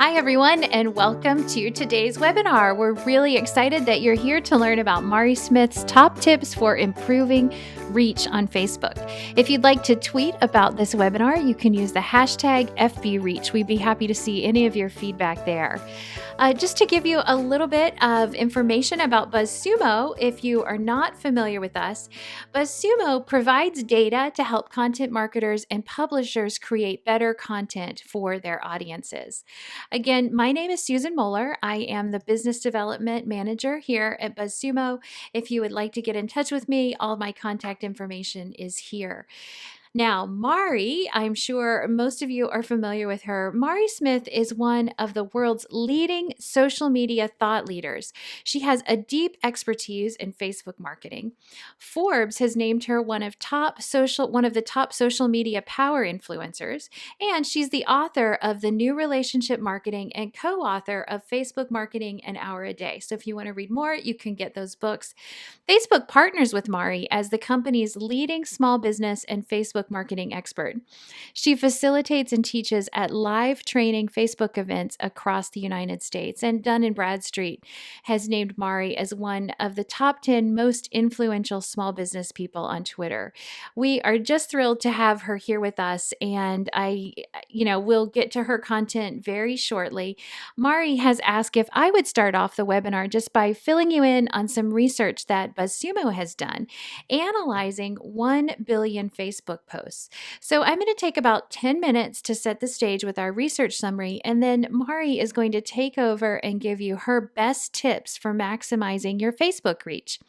Hi, everyone, and welcome to today's webinar. We're really excited that you're here to learn about Mari Smith's top tips for improving reach on Facebook. If you'd like to tweet about this webinar, you can use the hashtag FBReach. We'd be happy to see any of your feedback there. Just to give you a little bit of information about BuzzSumo, if you are not familiar with us, BuzzSumo provides data to help content marketers and publishers create better content for their audiences. Again, my name is Susan Moeller. I am the Business Development Manager here at BuzzSumo. If you would like to get in touch with me, all of my contact information is here. Now, Mari, I'm sure most of you are familiar with her. Mari Smith is one of the world's leading social media thought leaders. She has a deep expertise in Facebook marketing. Forbes has named her one of the top social media power influencers, and she's the author of The New Relationship Marketing and co-author of Facebook Marketing an Hour a Day. So if you want to read more, you can get those books. Facebook partners with Mari as the company's leading small business and Facebook marketing expert. She facilitates and teaches at live training Facebook events across the United States, and Dun & Bradstreet has named Mari as one of the top 10 most influential small business people on Twitter. We are just thrilled to have her here with us, and we'll get to her content very shortly. Mari has asked if I would start off the webinar just by filling you in on some research that BuzzSumo has done, analyzing 1 billion Facebook posts. So I'm going to take about 10 minutes to set the stage with our research summary, and then Mari is going to take over and give you her best tips for maximizing your Facebook reach.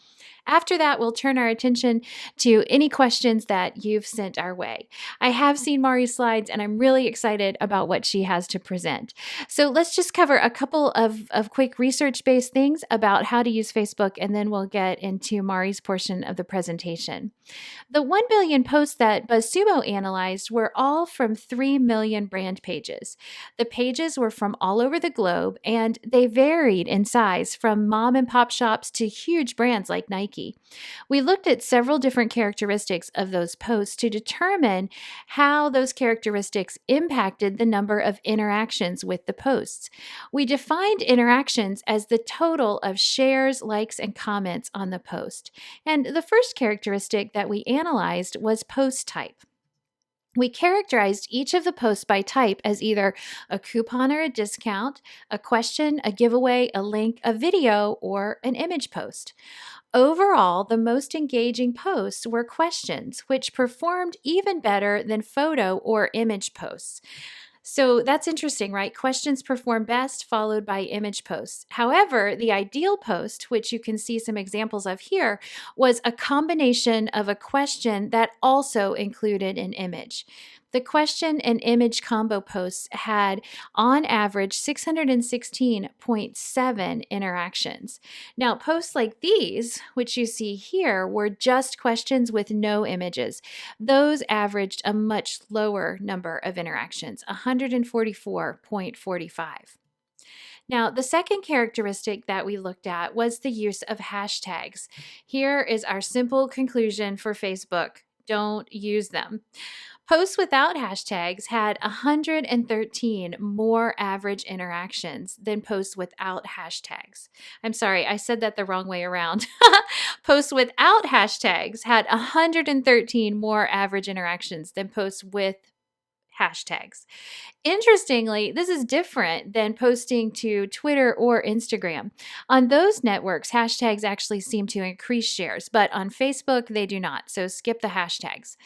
After that, we'll turn our attention to any questions that you've sent our way. I have seen Mari's slides, and I'm really excited about what she has to present. So let's just cover a couple of quick research-based things about how to use Facebook, and then we'll get into Mari's portion of the presentation. The 1 billion posts that BuzzSumo analyzed were all from 3 million brand pages. The pages were from all over the globe, and they varied in size from mom and pop shops to huge brands like Nike. We looked at several different characteristics of those posts to determine how those characteristics impacted the number of interactions with the posts. We defined interactions as the total of shares, likes, and comments on the post. And the first characteristic that we analyzed was post type. We characterized each of the posts by type as either a coupon or a discount, a question, a giveaway, a link, a video, or an image post. Overall, the most engaging posts were questions, which performed even better than photo or image posts. So that's interesting, right? Questions perform best, followed by image posts. However, the ideal post, which you can see some examples of here, was a combination of a question that also included an image. The question and image combo posts had, on average, 616.7 interactions. Now, posts like these, which you see here, were just questions with no images. Those averaged a much lower number of interactions, 144.45. Now, the second characteristic that we looked at was the use of hashtags. Here is our simple conclusion for Facebook: don't use them. Posts without hashtags had 113 more average interactions than posts without hashtags. I'm sorry, I said that the wrong way around. Posts without hashtags had 113 more average interactions than posts with hashtags. Interestingly, this is different than posting to Twitter or Instagram. On those networks, hashtags actually seem to increase shares, but on Facebook, they do not. So skip the hashtags.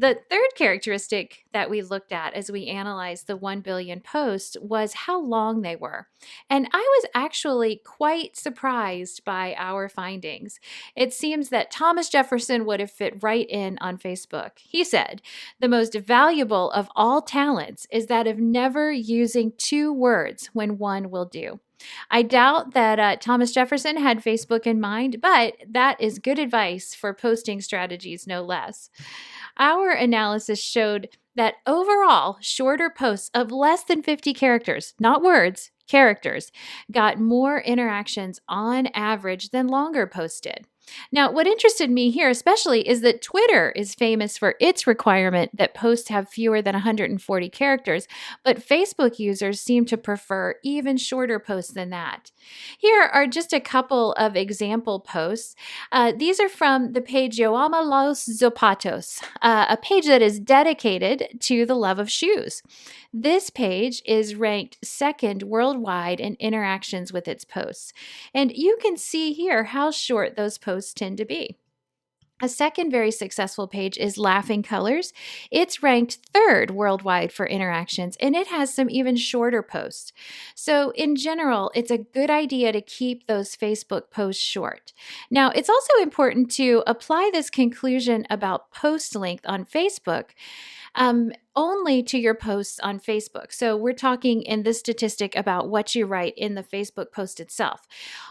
The third characteristic that we looked at as we analyzed the 1 billion posts was how long they were. And I was actually quite surprised by our findings. It seems that Thomas Jefferson would have fit right in on Facebook. He said, "The most valuable of all talents is that of never using 2 words when one will do." I doubt that Thomas Jefferson had Facebook in mind, but that is good advice for posting strategies, no less. Our analysis showed that overall, shorter posts of less than 50 characters, not words, characters, got more interactions on average than longer posts did. Now, what interested me here especially is that Twitter is famous for its requirement that posts have fewer than 140 characters, but Facebook users seem to prefer even shorter posts than that. Here are just a couple of example posts. These are from the page Yo Amo los Zapatos, a page that is dedicated to the love of shoes. This page is ranked second worldwide in interactions with its posts. And you can see here how short those posts tend to be. A second very successful page is Laughing Colors. It's ranked third worldwide for interactions, and it has some even shorter posts. So, in general, it's a good idea to keep those Facebook posts short. Now, it's also important to apply this conclusion about post length on Facebook only to your posts on Facebook. So we're talking in this statistic about what you write in the Facebook post itself.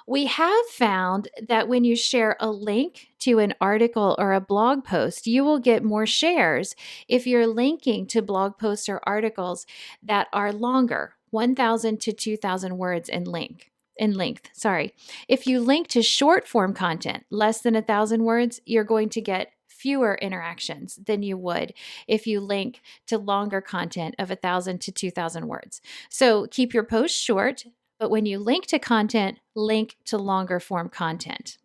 We have found that when you share a link to an article or a blog post, you will get more shares if you're linking to blog posts or articles that are longer, 1,000 to 2,000 words in length. If you link to short form content, less than 1,000 words, you're going to get fewer interactions than you would if you link to longer content of 1,000 to 2,000 words. So keep your posts short, but when you link to content, link to longer form content.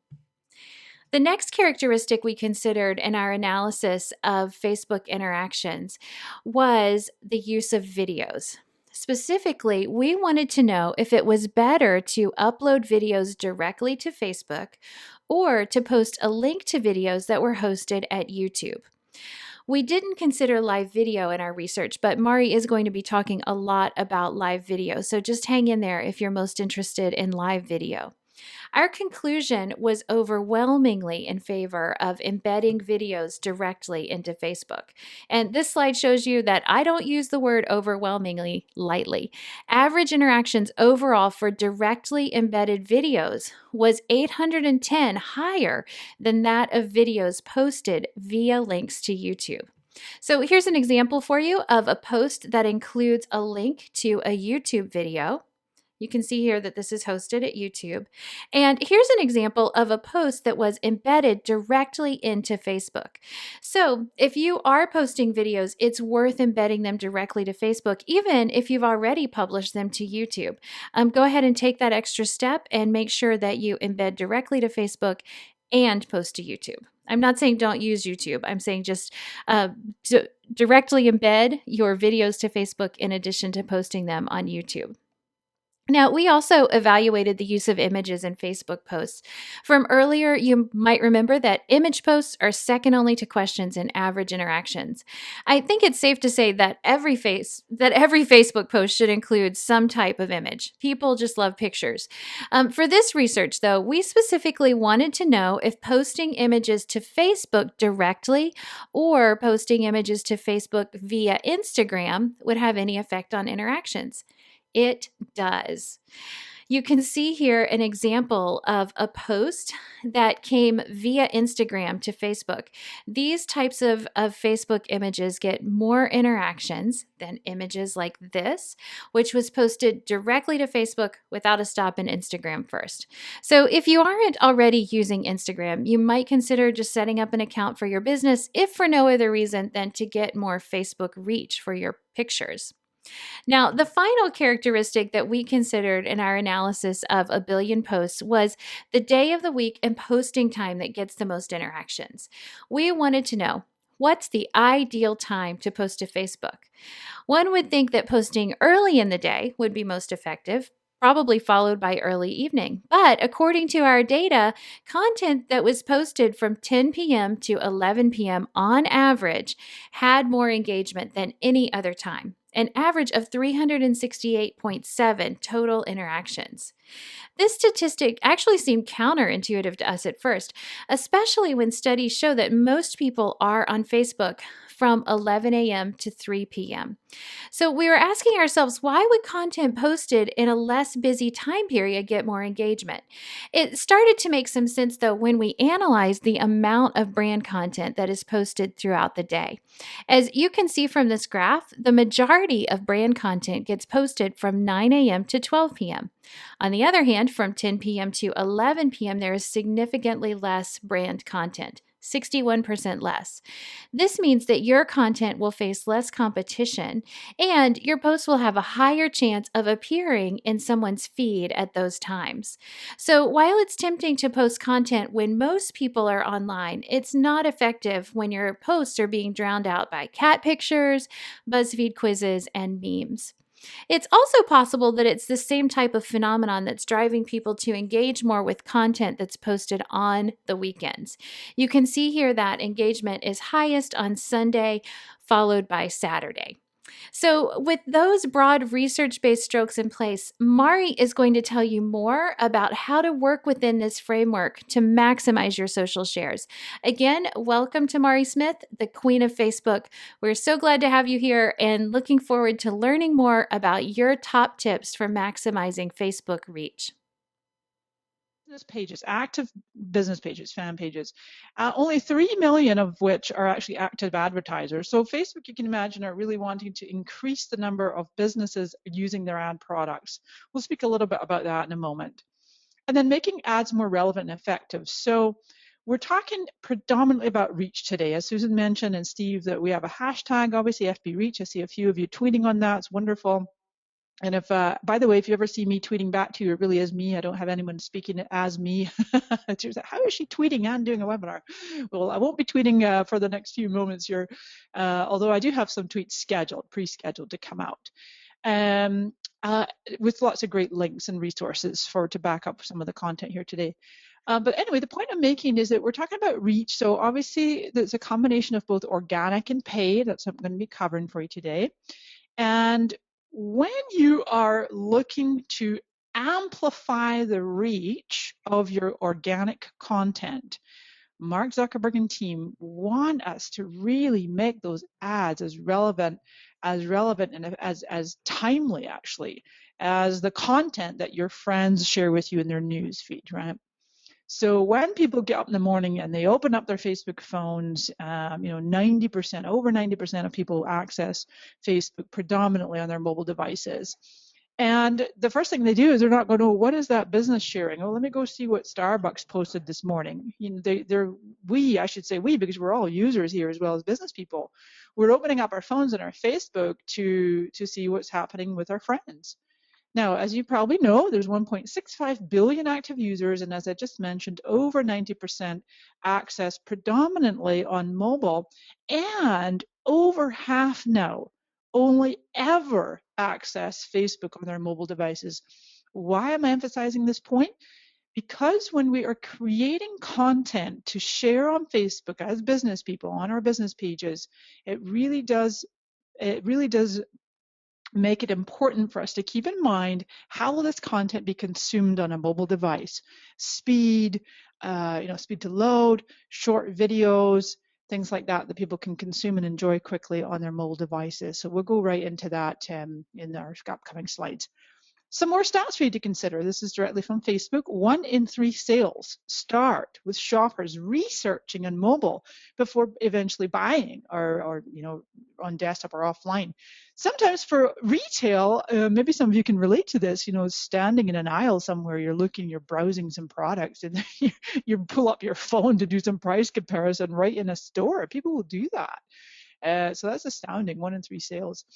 The next characteristic we considered in our analysis of Facebook interactions was the use of videos. Specifically, we wanted to know if it was better to upload videos directly to Facebook or to post a link to videos that were hosted at YouTube. We didn't consider live video in our research, but Mari is going to be talking a lot about live video, so just hang in there if you're most interested in live video. Our conclusion was overwhelmingly in favor of embedding videos directly into Facebook. And this slide shows you that I don't use the word overwhelmingly lightly. Average interactions overall for directly embedded videos was 810 higher than that of videos posted via links to YouTube. So here's an example for you of a post that includes a link to a YouTube video. You can see here that this is hosted at YouTube. And here's an example of a post that was embedded directly into Facebook. So if you are posting videos, it's worth embedding them directly to Facebook, even if you've already published them to YouTube. Go ahead and take that extra step and make sure that you embed directly to Facebook and post to YouTube. I'm not saying don't use YouTube. I'm saying just directly embed your videos to Facebook in addition to posting them on YouTube. Now, we also evaluated the use of images in Facebook posts. From earlier, you might remember that image posts are second only to questions in average interactions. I think it's safe to say that every Facebook post should include some type of image. People just love pictures. For this research, though, we specifically wanted to know if posting images to Facebook directly or posting images to Facebook via Instagram would have any effect on interactions. It does. You can see here an example of a post that came via Instagram to Facebook. These types of Facebook images get more interactions than images like this, which was posted directly to Facebook without a stop in Instagram first. So if you aren't already using Instagram, you might consider just setting up an account for your business, if for no other reason than to get more Facebook reach for your pictures. Now, the final characteristic that we considered in our analysis of a billion posts was the day of the week and posting time that gets the most interactions. We wanted to know, what's the ideal time to post to Facebook? One would think that posting early in the day would be most effective, probably followed by early evening. But according to our data, content that was posted from 10 p.m. to 11 p.m. on average had more engagement than any other time, an average of 368.7 total interactions. This statistic actually seemed counterintuitive to us at first, especially when studies show that most people are on Facebook from 11 a.m. to 3 p.m. So we were asking ourselves, why would content posted in a less busy time period get more engagement? It started to make some sense, though, when we analyzed the amount of brand content that is posted throughout the day. As you can see from this graph, the majority of brand content gets posted from 9 a.m. to 12 p.m. On the the other hand, from 10 p.m. to 11 p.m., there is significantly less brand content. 61% less. This means that your content will face less competition and your post will have a higher chance of appearing in someone's feed at those times. So while it's tempting to post content when most people are online, it's not effective when your posts are being drowned out by cat pictures, BuzzFeed quizzes, and memes. It's also possible that it's the same type of phenomenon that's driving people to engage more with content that's posted on the weekends. You can see here that engagement is highest on Sunday, followed by Saturday. So, with those broad research based strokes in place, Mari is going to tell you more about how to work within this framework to maximize your social shares. Again, welcome to Mari Smith, the Queen of Facebook. We're so glad to have you here and looking forward to learning more about your top tips for maximizing Facebook reach. Business pages, active business pages, fan pages, only 3 million of which are actually active advertisers. So Facebook, you can imagine, are really wanting to increase the number of businesses using their ad products. We'll speak a little bit about that in a moment. And then making ads more relevant and effective. So we're talking predominantly about reach today. As Susan mentioned, and Steve, that we have a hashtag, obviously FB Reach. I see a few of you tweeting on that. It's wonderful. And if, by the way, if you ever see me tweeting back to you, it really is me. I don't have anyone speaking as me. She was like, how is she tweeting and doing a webinar? Well, I won't be tweeting for the next few moments here, although I do have some tweets scheduled, pre-scheduled to come out, with lots of great links and resources to back up some of the content here today. But anyway, the point I'm making is that we're talking about reach. So obviously, there's a combination of both organic and paid. That's what I'm going to be covering for you today. And when you are looking to amplify the reach of your organic content, Mark Zuckerberg and team want us to really make those ads as relevant and as timely, actually, as the content that your friends share with you in their news feed, right? So when people get up in the morning and they open up their Facebook phones, 90%, over 90% of people access Facebook predominantly on their mobile devices. And the first thing they do is they're not going, oh, what is that business sharing? Oh, let me go see what Starbucks posted this morning. I should say we, because we're all users here as well as business people. We're opening up our phones and our Facebook to see what's happening with our friends. Now, as you probably know, there's 1.65 billion active users, and as I just mentioned, over 90% access predominantly on mobile, and over half now only ever access Facebook on their mobile devices. Why am I emphasizing this point? Because when we are creating content to share on Facebook as business people on our business pages, it really does make it important for us to keep in mind how will this content be consumed on a mobile device. Speed, speed to load, short videos, things like that people can consume and enjoy quickly on their mobile devices. So we'll go right into that in our upcoming slides. Some more stats for you to consider. This is directly from Facebook. 1 in 3 sales start with shoppers researching on mobile before eventually buying or on desktop or offline. Sometimes for retail, maybe some of you can relate to this, standing in an aisle somewhere, you're browsing some products and you pull up your phone to do some price comparison right in a store. People will do that. So that's astounding, 1 in 3 sales.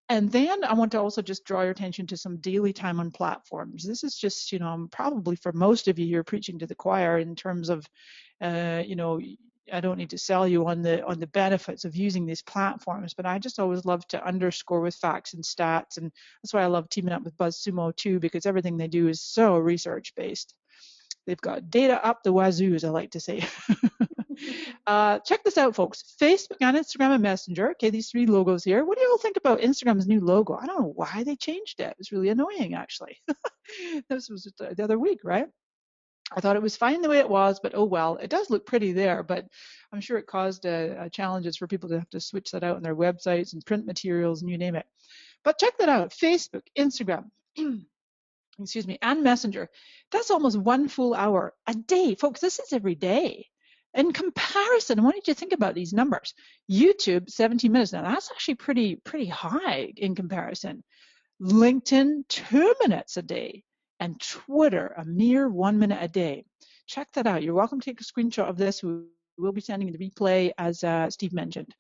And then I want to also just draw your attention to some daily time on platforms. This is just, probably for most of you, you're preaching to the choir in terms of, I don't need to sell you on the benefits of using these platforms, but I just always love to underscore with facts and stats. And that's why I love teaming up with BuzzSumo too, because everything they do is so research based. They've got data up the wazoo, as I like to say. Check this out, folks. Facebook and Instagram and Messenger. Okay, these 3 logos here. What do you all think about Instagram's new logo? I don't know why they changed it. It was really annoying, actually. This was the other week, right? I thought it was fine the way it was, but oh well. It does look pretty there, but I'm sure it caused challenges for people to have to switch that out on their websites and print materials and you name it. But check that out. Facebook, Instagram, excuse me, and Messenger. That's almost 1 full hour a day. Folks, this is every day. In comparison, I wanted you to think about these numbers. YouTube, 17 minutes. Now, that's actually pretty high in comparison. LinkedIn 2 minutes a day, and Twitter a mere 1 minute a day. Check that out. You're welcome to take a screenshot of this. We will be sending the replay, as Steve mentioned.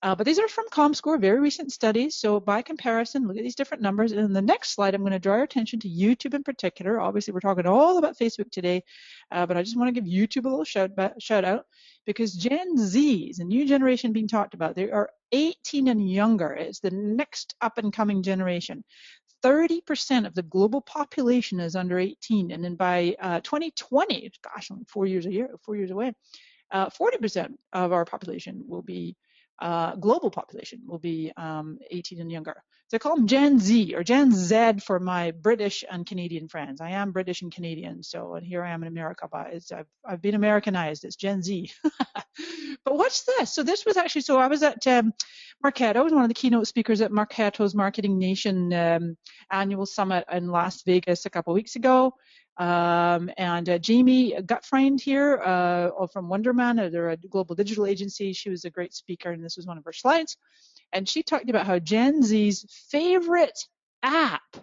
But these are from ComScore, very recent studies. So by comparison, look at these different numbers. And in the next slide, I'm going to draw your attention to YouTube in particular. Obviously, we're talking all about Facebook today, but I just want to give YouTube a little shout out, because Gen Z is a new generation being talked about. They are 18 and younger. It's the next up and coming generation. 30% of the global population is under 18, and then by 2020, gosh, only 4 years away, 40% of our population will be global population will be 18 and younger. So I call them Gen Z or Gen Z for my British and Canadian friends. I am British and Canadian, so and here I am in America, but I've been Americanized. It's Gen Z. But what's this? So this was actually, so I was at Marketo. I was one of the keynote speakers at Marketo's Marketing Nation annual summit in Las Vegas a couple of weeks ago. And Jamie Gutfriend here from Wonderman, they're a global digital agency. She was a great speaker, and this was one of her slides. And she talked about how Gen Z's favorite app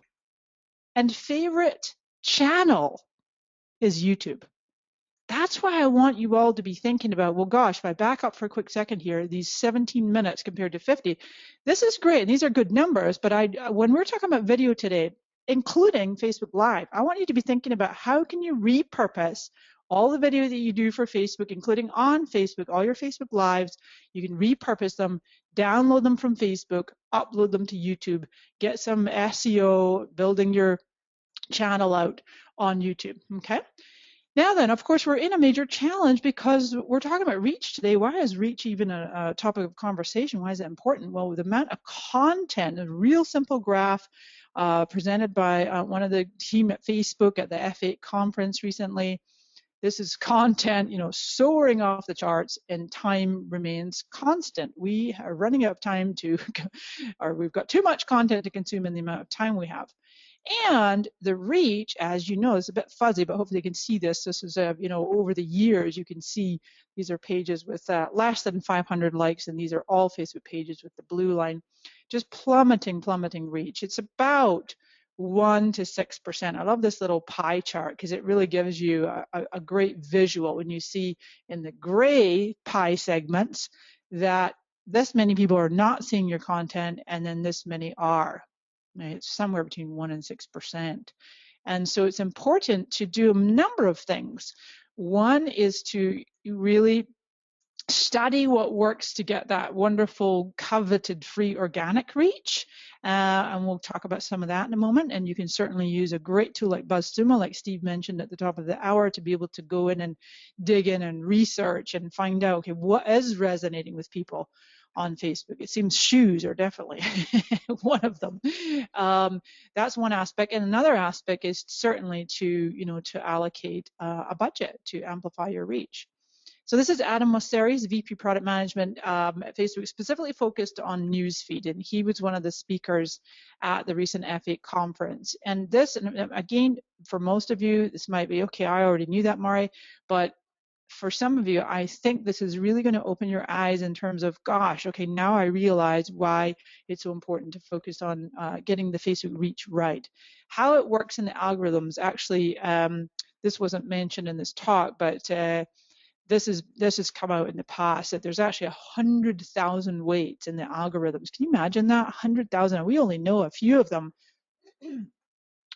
and favorite channel is YouTube. That's why I want you all to be thinking about, well, gosh, if I back up for a quick second here, these 17 minutes compared to 50, this is great. These are good numbers, but when we're talking about video today, including Facebook Live, I want you to be thinking about how can you repurpose all the video that you do for Facebook, including on Facebook, all your Facebook Lives. You can repurpose them, download them from Facebook, upload them to YouTube, get some SEO, building your channel out on YouTube, okay? Now then, of course, we're in a major challenge because we're talking about reach today. Why is reach even a topic of conversation? Why is it important? Well, the amount of content, a real simple graph presented by one of the team at Facebook at the F8 conference recently. This is content, soaring off the charts, and time remains constant. We are running out of time or we've got too much content to consume in the amount of time we have. And the reach, as you know, is a bit fuzzy, but hopefully you can see this. This is, over the years, you can see these are pages with less than 500 likes, and these are all Facebook pages with the blue line, just plummeting reach. It's about 1 to 6%. I love this little pie chart because it really gives you a great visual when you see in the gray pie segments that this many people are not seeing your content, and then this many are. It's somewhere between 1 and 6%. And so it's important to do a number of things. One is to really study what works to get that wonderful, coveted, free organic reach. And we'll talk about some of that in a moment. And you can certainly use a great tool like BuzzSumo, like Steve mentioned at the top of the hour, to be able to go in and dig in and research and find out, okay, what is resonating with people on Facebook. It seems shoes are definitely one of them. That's one aspect, and another aspect is certainly to allocate a budget to amplify your reach. So this is Adam Mosseri's VP Product Management at Facebook, specifically focused on newsfeed, and he was one of the speakers at the recent F8 conference. And this, and again, for most of you, this might be okay. I already knew that, Mari, but for some of you, I think this is really going to open your eyes in terms of, gosh, okay, now I realize why it's so important to focus on getting the Facebook reach right. How it works in the algorithms, actually, this wasn't mentioned in this talk, but this has come out in the past, that there's actually 100,000 weights in the algorithms. Can you imagine that? 100,000. We only know a few of them.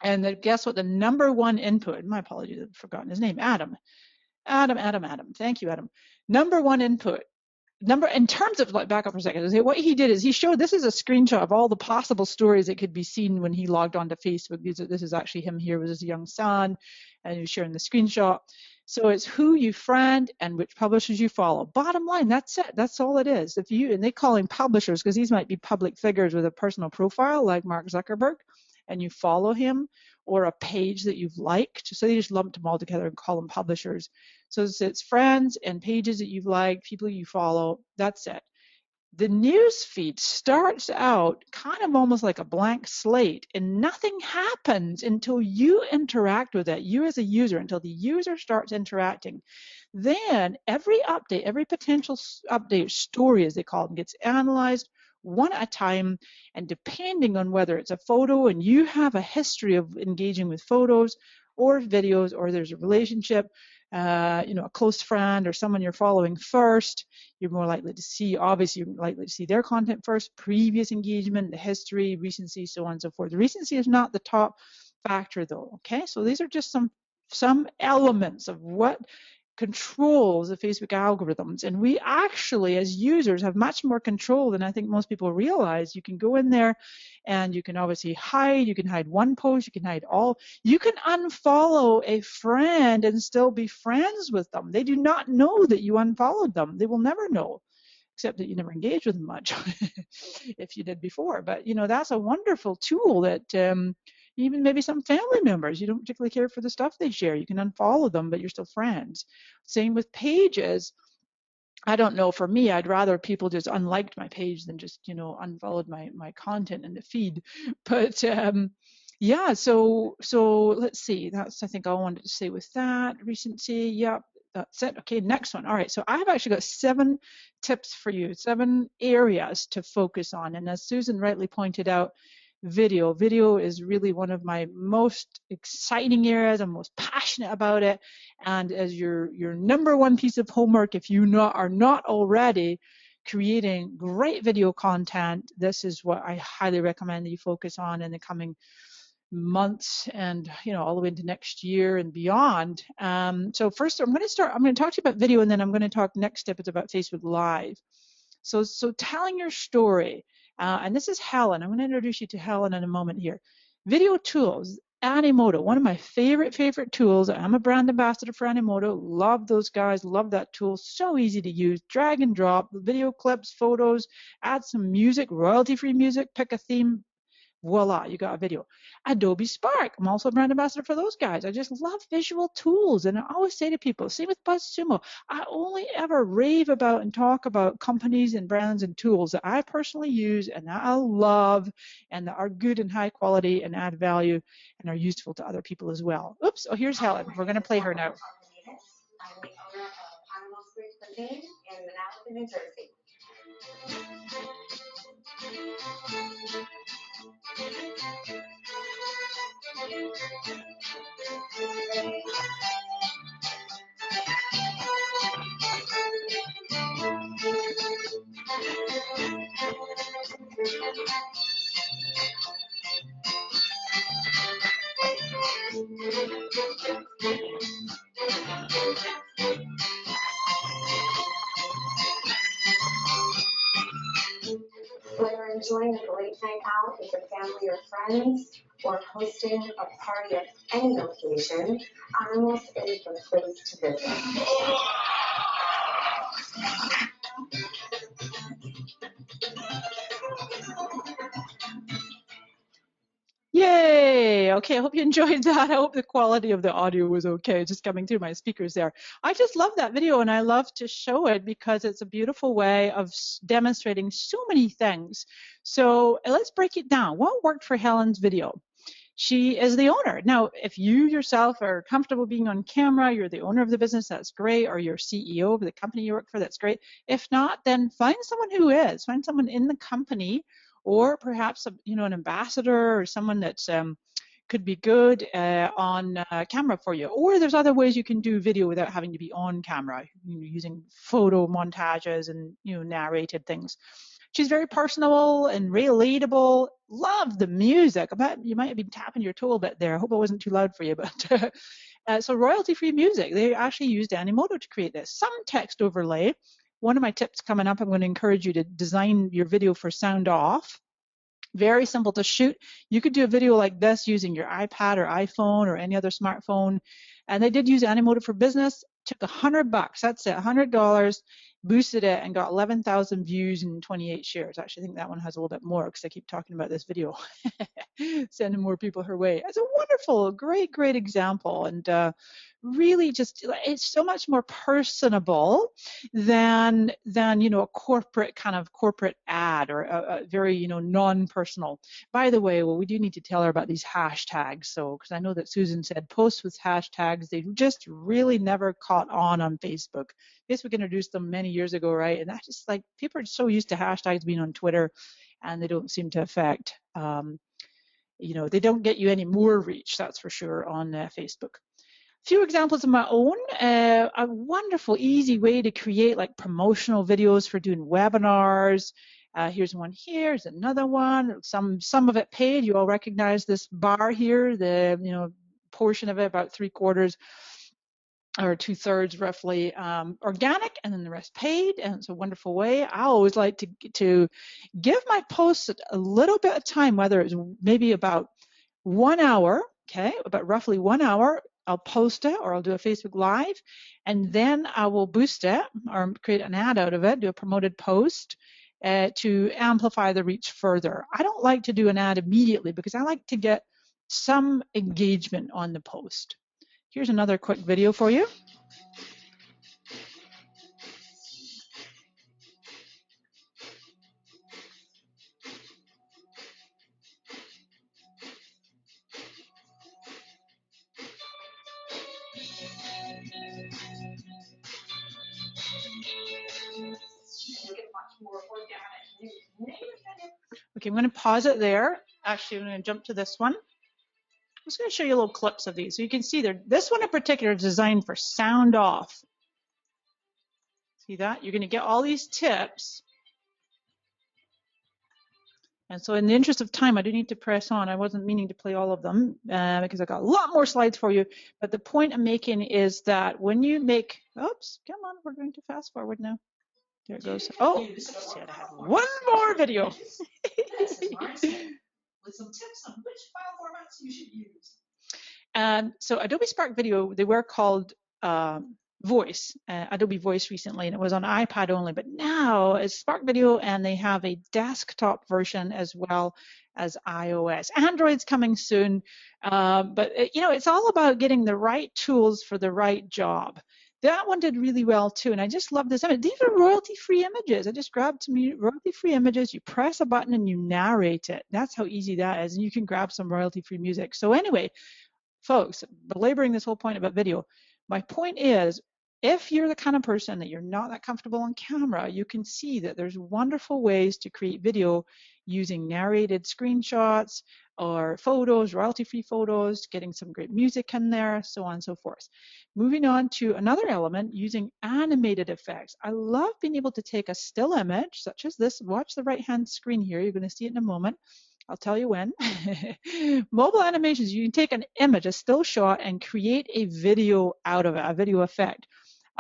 And guess what? The number one input, and my apologies, I've forgotten his name, Adam. Thank you, Adam. Number one input. In terms of, back up for a second, what he did is he showed, this is a screenshot of all the possible stories that could be seen when he logged on to Facebook. This is actually him here with his young son, and he was sharing the screenshot. So it's who you friend and which publishers you follow. Bottom line, that's it. That's all it is. And they call him publishers because these might be public figures with a personal profile like Mark Zuckerberg, and you follow him, or a page that you've liked. So they just lumped them all together and call them publishers. So it's friends and pages that you've liked, people you follow, that's it. The news feed starts out kind of almost like a blank slate, and nothing happens until you interact with it, you as a user, until the user starts interacting. Then every update, every potential update, story as they call them, gets analyzed, one at a time, and depending on whether it's a photo and you have a history of engaging with photos or videos, or there's a relationship, a close friend or someone you're following first, you're more likely to see, obviously you're likely to see their content first, previous engagement, the history, recency, so on and so forth. The recency is not the top factor though, okay? So these are just some elements of what controls the Facebook algorithms. And we actually, as users, have much more control than I think most people realize. You can go in there and you can obviously hide. You can hide one post. You can hide all. You can unfollow a friend and still be friends with them. They do not know that you unfollowed them. They will never know, except that you never engaged with them much if you did before. But, that's a wonderful tool that even maybe some family members, you don't particularly care for the stuff they share. You can unfollow them, but you're still friends. Same with pages. I don't know, for me, I'd rather people just unliked my page than just, unfollowed my content in the feed. But yeah, so let's see. That's, I think, all I wanted to say with that. Recency, yep. That's it. Okay, next one. All right, so I've actually got 7 tips for you, 7 areas to focus on. And as Susan rightly pointed out, video is really one of my most exciting areas. I'm most passionate about it. And as your number one piece of homework, if you are not already creating great video content, this is what I highly recommend that you focus on in the coming months and all the way into next year and beyond. So first I'm going to talk to you about video, and then I'm going to talk next step is about Facebook Live. So telling your story, and this is Helen. I'm going to introduce you to Helen in a moment here. Video tools, Animoto, one of my favorite tools. I'm a brand ambassador for Animoto. Love those guys, love that tool. So easy to use, drag and drop, video clips, photos, add some music, royalty-free music, pick a theme, voila, you got a video. Adobe Spark, I'm also a brand ambassador for those guys. I just love visual tools, and I always say to people, same with BuzzSumo, I only ever rave about and talk about companies and brands and tools that I personally use and that I love and that are good and high quality and add value and are useful to other people as well. Oops, oh, here's Helen. We're going to play her now. I'm the owner of Anemos Cuisine in Manhattan, New Jersey. Whether enjoying a great night out with your family or friends, or hosting a party at any location, Anemos is the place to visit. Yay! Okay, I hope you enjoyed that. I hope the quality of the audio was okay, just coming through my speakers there. I just love that video, and I love to show it because it's a beautiful way of demonstrating so many things. So let's break it down. What worked for Helen's video? She is the owner. Now, if you yourself are comfortable being on camera, you're the owner of the business, that's great, or you're CEO of the company you work for, that's great. If not, then find someone who is. Find someone in the company, or perhaps an ambassador or someone that's could be good on camera for you. Or there's other ways you can do video without having to be on camera, using photo montages and narrated things. She's very personable and relatable. Love the music. I bet you might have been tapping your toe a bit there. I hope it wasn't too loud for you. But so royalty-free music. They actually used Animoto to create this. Some text overlay. One of my tips coming up, I'm going to encourage you to design your video for sound off. Very simple to shoot. You could do a video like this using your iPad or iPhone or any other smartphone. And they did use Animoto for Business. Took $100. That's it, $100. Boosted it and got 11,000 views and 28 shares. Actually, I think that one has a little bit more because I keep talking about this video. Sending more people her way. It's a wonderful, great example. And really just, it's so much more personable than a corporate ad or a very, non-personal. By the way, well, we do need to tell her about these hashtags. So, because I know that Susan said posts with hashtags, they just really never caught on Facebook. Facebook introduced them many years ago, right? And that's just like, people are so used to hashtags being on Twitter, and they don't seem to affect, you know, they don't get you any more reach, that's for sure, on Facebook. A few examples of my own. A wonderful, easy way to create like promotional videos for doing webinars. Here's one here. Here's another one. Some of it paid. You all recognize this bar here, the portion of it, about 3/4 or 2/3 roughly organic, and then the rest paid. And it's a wonderful way. I always like to give my posts a little bit of time, whether it's maybe about 1 hour, okay, about roughly 1 hour. I'll post it, or I'll do a Facebook Live, and then I will boost it or create an ad out of it, do a promoted post to amplify the reach further. I don't like to do an ad immediately because I like to get some engagement on the post. Here's another quick video for you. Okay, I'm going to pause it there. Actually, I'm going to jump to this one. I'm just going to show you little clips of these. So you can see there, this one in particular is designed for sound off. See that? You're going to get all these tips. And so in the interest of time, I do need to press on. I wasn't meaning to play all of them because I got a lot more slides for you. But the point I'm making is that when you make, oops, come on, we're going to fast forward now. There it goes. Oh, I said I had one more video. With some tips on which file formats you should use. So Adobe Spark Video, they were called Voice, Adobe Voice recently, and it was on iPad only, but now it's Spark Video, and they have a desktop version as well as iOS. Android's coming soon, but it's all about getting the right tools for the right job. That one did really well too, and I just love this image. These are royalty-free images. I just grabbed some royalty-free images. You press a button and you narrate it. That's how easy that is, and you can grab some royalty-free music. So anyway, folks, belaboring this whole point about video, my point is, if you're the kind of person that you're not that comfortable on camera, you can see that there's wonderful ways to create video using narrated screenshots or photos, royalty-free photos, getting some great music in there, so on and so forth. Moving on to another element, using animated effects. I love being able to take a still image, such as this. Watch the right-hand screen here. You're going to see it in a moment. I'll tell you when. Mobile animations, you can take an image, a still shot, and create a video out of it, a video effect.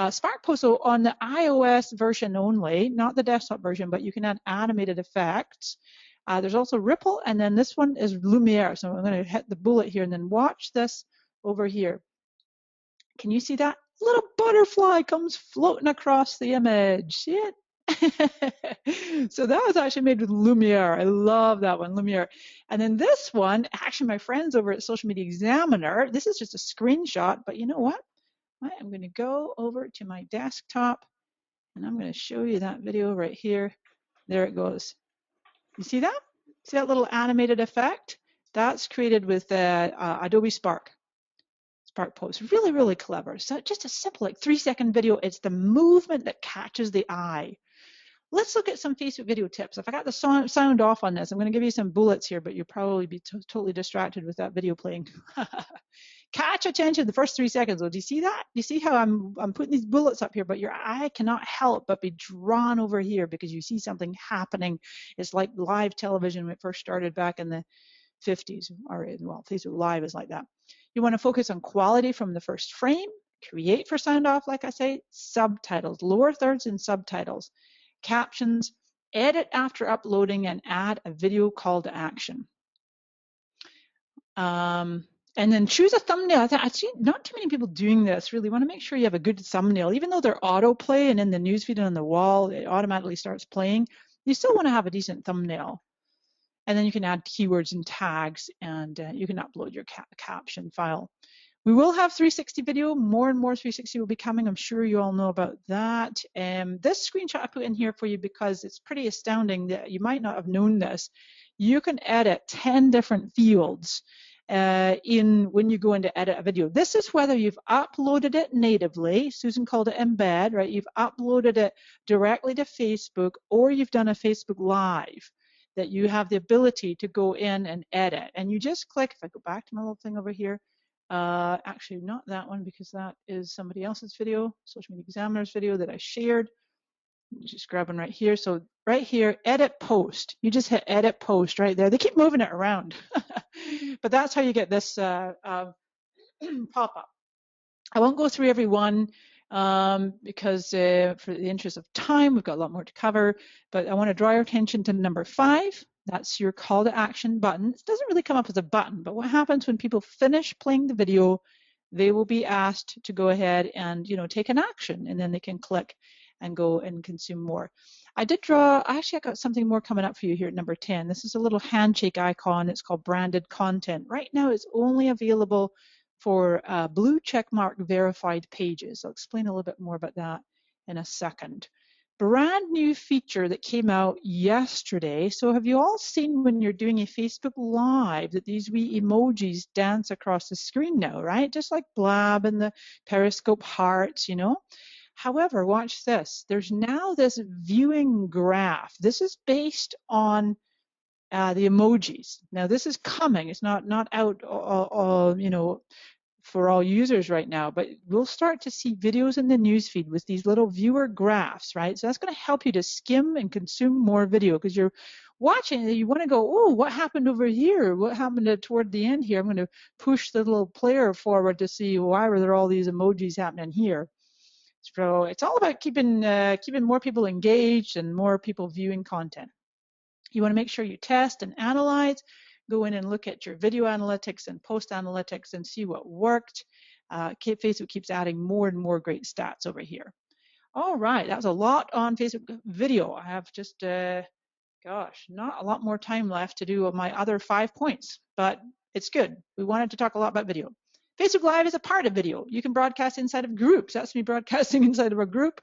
Spark Post on the iOS version only, not the desktop version, but you can add animated effects. There's also Ripple, and then this one is Lumiere. So I'm going to hit the bullet here and then watch this over here. Can you see that? Little butterfly comes floating across the image. See it? So that was actually made with Lumiere. I love that one, Lumiere. And then this one, actually my friends over at Social Media Examiner, this is just a screenshot, but you know what? I'm going to go over to my desktop and I'm going to show you that video right here. There it goes. You see that? See that little animated effect? That's created with Adobe Spark Post. Really, really clever. So just a simple, like 3-second video. It's the movement that catches the eye. Let's look at some Facebook video tips. If I got the sound off on this, I'm going to give you some bullets here, but you'll probably be totally distracted with that video playing. Catch attention the first 3 seconds. Well, do you see that? You see how I'm putting these bullets up here, but your eye cannot help but be drawn over here because you see something happening. It's like live television when it first started back in the 50s. Or, well, Facebook Live is like that. You want to focus on quality from the first frame. Create for sound off, like I say. Subtitles, lower thirds and subtitles. Captions, edit after uploading, and add a video call to action. And then choose a thumbnail. I see not too many people doing this. Really want to make sure you have a good thumbnail. Even though they're autoplay and in the newsfeed and on the wall, it automatically starts playing, you still want to have a decent thumbnail. And then you can add keywords and tags, and you can upload your caption file. We will have 360 video. More and more 360 will be coming. I'm sure you all know about that. This screenshot I put in here for you because it's pretty astounding that you might not have known this. You can edit 10 different fields in when you go in to edit a video. This is whether you've uploaded it natively. Susan called it embed, right? You've uploaded it directly to Facebook, or you've done a Facebook Live that you have the ability to go in and edit. And you just click, if I go back to my little thing over here, actually not that one because that is somebody else's video, Social Media Examiner's video that I shared. Just grabbing right here. So right here, edit post. You just hit edit post right there. They keep moving it around. But that's how you get this pop-up. I won't go through every one because for the interest of time, we've got a lot more to cover. But I want to draw your attention to number 5. That's your call to action button. It doesn't really come up as a button, but what happens when people finish playing the video, they will be asked to go ahead and take an action, and then they can click and go and consume more. I got something more coming up for you here at number 10. This is a little handshake icon. It's called branded content. Right now it's only available for blue checkmark verified pages. I'll explain a little bit more about that in a second. Brand new feature that came out yesterday. So have you all seen when you're doing a Facebook Live that these wee emojis dance across the screen now, right? Just like Blab and the Periscope hearts, However, watch this. There's now this viewing graph. This is based on the emojis. Now, this is coming. It's not out, for all users right now, but we'll start to see videos in the newsfeed with these little viewer graphs, right? So that's going to help you to skim and consume more video because you're watching and you want to go, oh, what happened over here? What happened toward the end here? I'm going to push the little player forward to see why were there all these emojis happening here. So it's all about keeping more people engaged and more people viewing content. You want to make sure you test and analyze, go in and look at your video analytics and post analytics and see what worked. Facebook keeps adding more and more great stats over here. All right, that was a lot on Facebook video. I have just, not a lot more time left to do my other 5 points, but it's good. We wanted to talk a lot about video. Facebook Live is a part of video. You can broadcast inside of groups. That's me broadcasting inside of a group.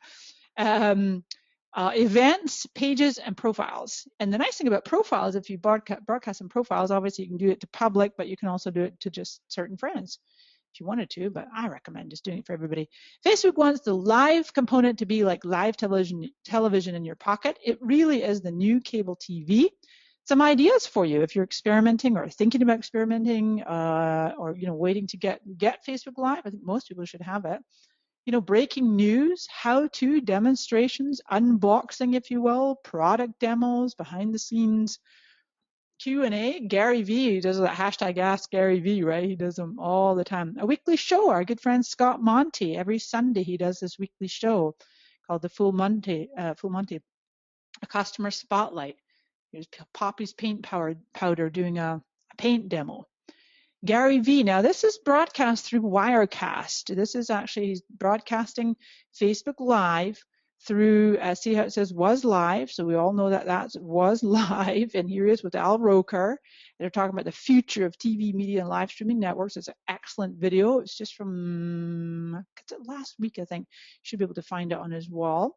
Events, pages, and profiles. And the nice thing about profiles, if you broadcast in profiles, obviously you can do it to public, but you can also do it to just certain friends if you wanted to, but I recommend just doing it for everybody. Facebook wants the live component to be like live television in your pocket. It really is the new cable TV. Some ideas for you if you're experimenting or thinking about experimenting or waiting to get Facebook Live. I think most people should have it. Breaking news, how-to demonstrations, unboxing, if you will, product demos, behind the scenes, Q&A. Gary V, he does that hashtag Ask Gary V, right? He does them all the time. A weekly show. Our good friend Scott Monty, every Sunday he does this weekly show called the Full Monty, a customer spotlight. Here's Poppy's paint powder doing a paint demo. Gary V. Now, this is broadcast through Wirecast. This is actually he's broadcasting Facebook Live through, see how it says was live. So we all know that was live. And here he is with Al Roker. They're talking about the future of TV, media, and live streaming networks. It's an excellent video. It's just from last week, I think. You should be able to find it on his wall.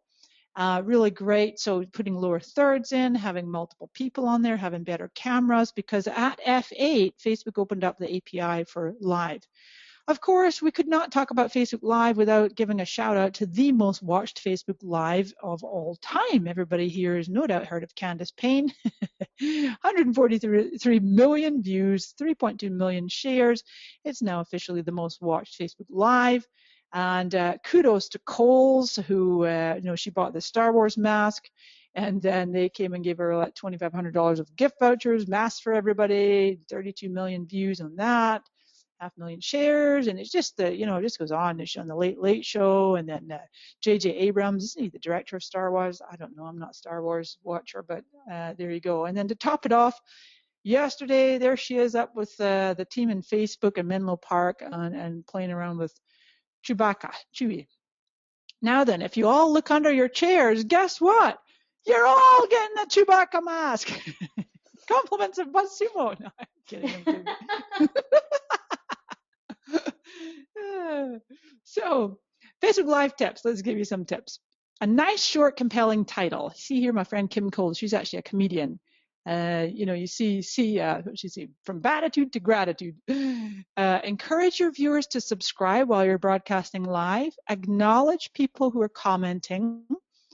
Really great. So putting lower thirds in, having multiple people on there, having better cameras, because at F8, Facebook opened up the API for live. Of course, we could not talk about Facebook Live without giving a shout out to the most watched Facebook Live of all time. Everybody here has no doubt heard of Candace Payne. 143 million views, 3.2 million shares. It's now officially the most watched Facebook Live. And kudos to Kohl's, who, she bought the Star Wars mask, and then they came and gave her like $2,500 of gift vouchers, masks for everybody, 32 million views on that, 500,000 shares, and it's just, it just goes on. It's on the Late Late Show, and then J.J. Abrams, isn't he the director of Star Wars? I don't know, I'm not a Star Wars watcher, but there you go. And then to top it off, yesterday, there she is up with the team in Facebook in Menlo Park and playing around with Chewbacca, Chewie. Now then, if you all look under your chairs, guess what? You're all getting a Chewbacca mask. Compliments of BuzzSumo. No, I'm kidding. So, Facebook Live tips. Let's give you some tips. A nice, short, compelling title. See here, my friend Kim Cole. She's actually a comedian. You see what you see, from gratitude to gratitude. Encourage your viewers to subscribe while you're broadcasting live. Acknowledge people who are commenting.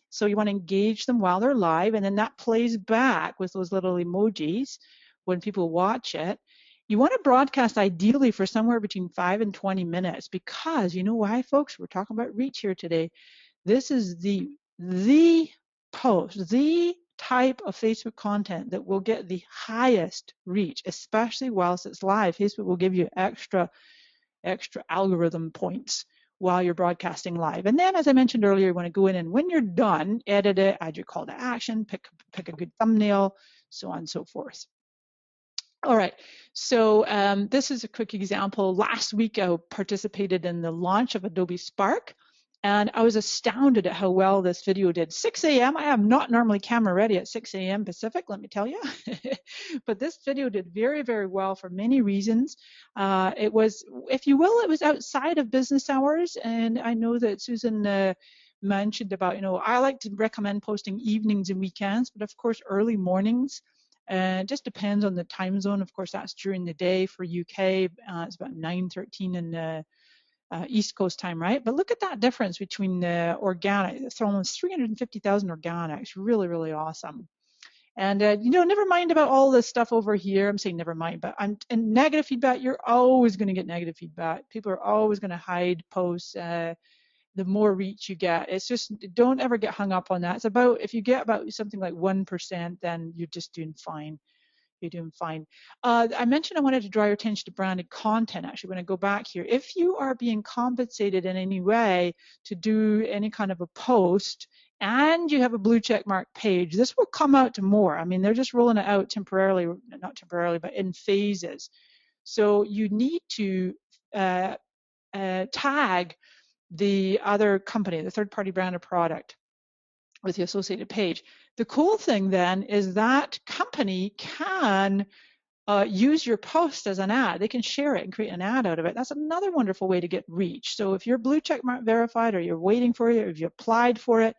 So you want to engage them while they're live, and then that plays back with those little emojis when people watch it. You want to broadcast ideally for somewhere between 5 and 20 minutes, because you know why, folks? We're talking about reach here today. This is the post, the type of Facebook content that will get the highest reach, especially whilst it's live. Facebook will give you extra algorithm points while you're broadcasting live. And then, as I mentioned earlier, you want to go in and when you're done, edit it, add your call to action, pick a good thumbnail, so on and so forth. All right, so this is a quick example. Last week, I participated in the launch of Adobe Spark, and I was astounded at how well this video did. 6 a.m., I am not normally camera ready at 6 a.m. Pacific, let me tell you. But this video did very, very well for many reasons. It was, if you will, it was outside of business hours, and I know that Susan mentioned about, I like to recommend posting evenings and weekends, but of course early mornings. It just depends on the time zone. Of course, that's during the day for UK. It's about 9:13 in East Coast time, right? But look at that difference between the organic. It's almost 350,000 organics. Really, really awesome. And never mind about all this stuff over here. I'm saying never mind, but and negative feedback. You're always going to get negative feedback. People are always going to hide posts. The more reach you get, it's just, don't ever get hung up on that. It's about, if you get about something like 1%, then you're just doing fine. You're doing fine. I mentioned I wanted to draw your attention to branded content. Actually, when I go back here, if you are being compensated in any way to do any kind of a post and you have a blue check mark page, this will come out to more. I mean, they're just rolling it out temporarily, not temporarily, but in phases. So you need to tag the other company, the third-party branded product, with the associated page. The cool thing then is that company can use your post as an ad. They can share it and create an ad out of it. That's another wonderful way to get reach. So if you're blue check mark verified, or you're waiting for it, or if you applied for it,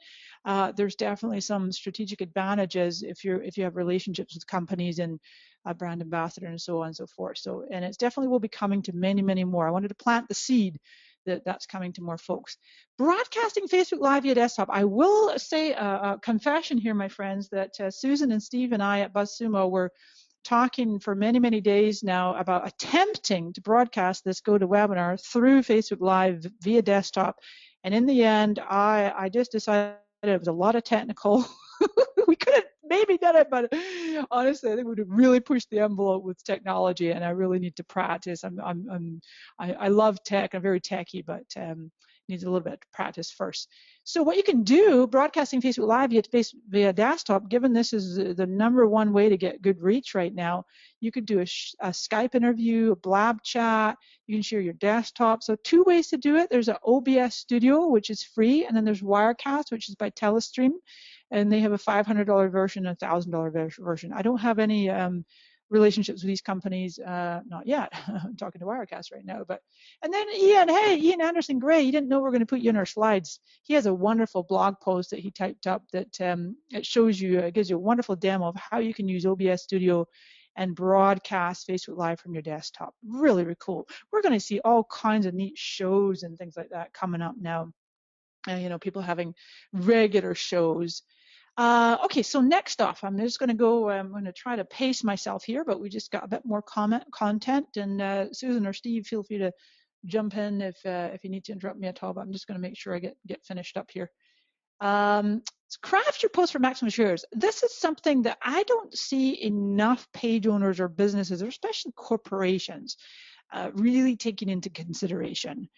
there's definitely some strategic advantages if you have relationships with companies and a brand ambassador and so on and so forth. So, and it definitely will be coming to many, many more. I wanted to plant the seed that's coming to more folks. Broadcasting Facebook Live via desktop. I will say a confession here, my friends, that Susan and Steve and I at BuzzSumo were talking for many, many days now about attempting to broadcast this GoToWebinar through Facebook Live via desktop. And in the end, I just decided it was a lot of technical. We could have maybe done it, but honestly, I think we would have really pushed the envelope with technology, and I really need to practice. I love tech. I'm very techy, but needs a little bit of practice first. So what you can do, broadcasting Facebook Live via desktop, given this is the #1 way to get good reach right now, you could do a Skype interview, a blab chat, you can share your desktop. So 2 ways to do it. There's an OBS Studio, which is free, and then there's Wirecast, which is by Telestream, and they have a $500 version and a $1,000 version. I don't have any relationships with these companies, not yet. I'm talking to Wirecast right now. And then Ian Anderson Gray, he didn't know we were going to put you in our slides. He has a wonderful blog post that he typed up that it shows you, it gives you a wonderful demo of how you can use OBS Studio and broadcast Facebook Live from your desktop. Really, really cool. We're going to see all kinds of neat shows and things like that coming up now. People having regular shows. Okay, so next off, I'm just going to go, I'm going to try to pace myself here, but we just got a bit more content, and Susan or Steve, feel free to jump in if you need to interrupt me at all, but I'm just going to make sure I get finished up here. Craft your post for maximum shares. This is something that I don't see enough page owners or businesses, or especially corporations, really taking into consideration.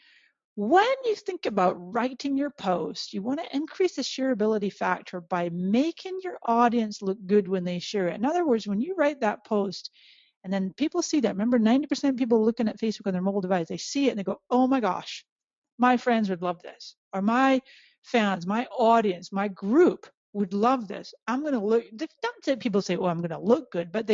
When you think about writing your post, you want to increase the shareability factor by making your audience look good when they share it. In other words, when you write that post and then people see that, remember 90% of people looking at Facebook on their mobile device, they see it and they go, oh my gosh, my friends would love this. Or my fans, my audience, my group would love this. I'm going to look, not that people say, oh, I'm going to look good, but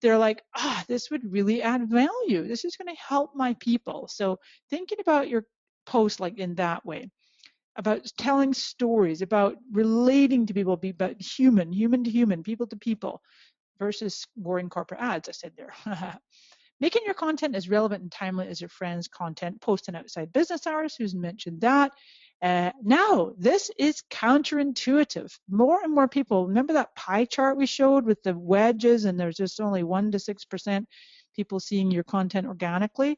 they're like, this would really add value. This is going to help my people. So thinking about your post like in that way, about telling stories, about relating to people, about human to human, people to people. versus boring corporate ads, I said there. Making your content as relevant and timely as your friends' content, posting outside business hours. Susan mentioned that. Now, this is counterintuitive. More and more people, remember that pie chart we showed with the wedges, and there's just only 1 to 6% people seeing your content organically?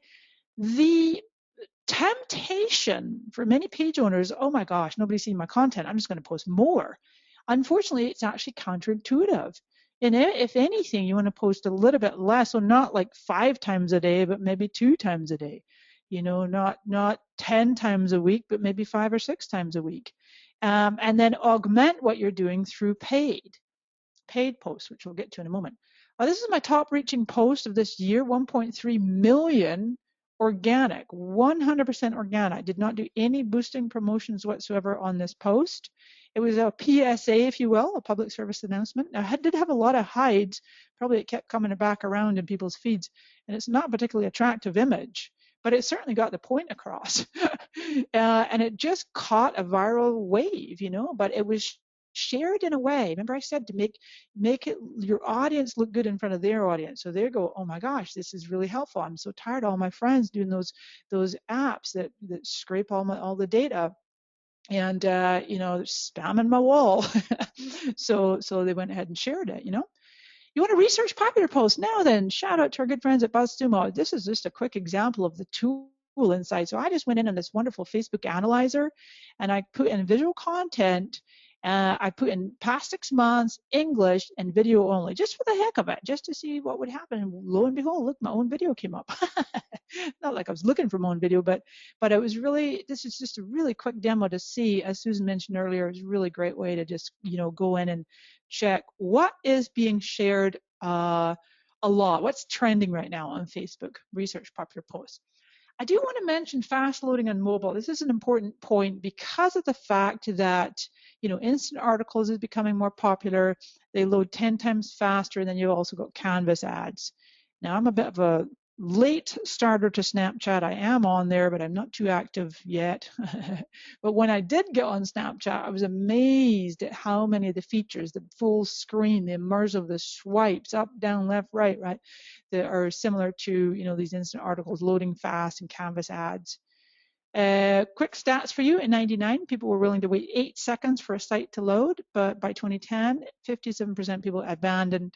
The temptation for many page owners, oh my gosh, nobody's seeing my content, I'm just going to post more. Unfortunately, it's actually counterintuitive. And if anything, you want to post a little bit less, so not like 5 times a day, but maybe 2 times a day. You know, not 10 times a week, but maybe 5 or 6 times a week. And then augment what you're doing through paid posts, which we'll get to in a moment. This is my top reaching post of this year, 1.3 million organic, 100% organic. I did not do any boosting promotions whatsoever on this post. It was a PSA, if you will, a public service announcement. Now, I did have a lot of hides. Probably it kept coming back around in people's feeds, and it's not a particularly attractive image, but it certainly got the point across. And it just caught a viral wave, you know, but it was shared in a way. Remember I said to make it your audience look good in front of their audience. So they go, oh my gosh, this is really helpful. I'm so tired of all my friends doing those apps that scrape all the data and you know, spamming my wall. so they went ahead and shared it, you know. You want to research popular posts? Now then, shout out to our good friends at BuzzSumo. This is just a quick example of the tool inside. So I just went in on this wonderful Facebook analyzer and I put in visual content. I put in past 6 months, English, and video only, just for the heck of it, just to see what would happen. And lo and behold, look, my own video came up. Not like I was looking for my own video, but it was really, this is just a really quick demo to see, as Susan mentioned earlier, it's a really great way to just, you know, go in and check what is being shared a lot, what's trending right now on Facebook, research popular posts. I do want to mention fast loading on mobile. This is an important point because of the fact that, you know, instant articles is becoming more popular. They load 10 times faster, and then you've also got Canvas ads. Now, I'm a bit of a late starter to Snapchat. I am on there, but I'm not too active yet. But when I did get on Snapchat, I was amazed at how many of the features, the full screen, the immersive, the swipes, up, down, left, right, that are similar to, you know, these instant articles loading fast and Canvas ads. Quick stats for you. In 99, people were willing to wait 8 seconds for a site to load, but by 2010, 57% people abandoned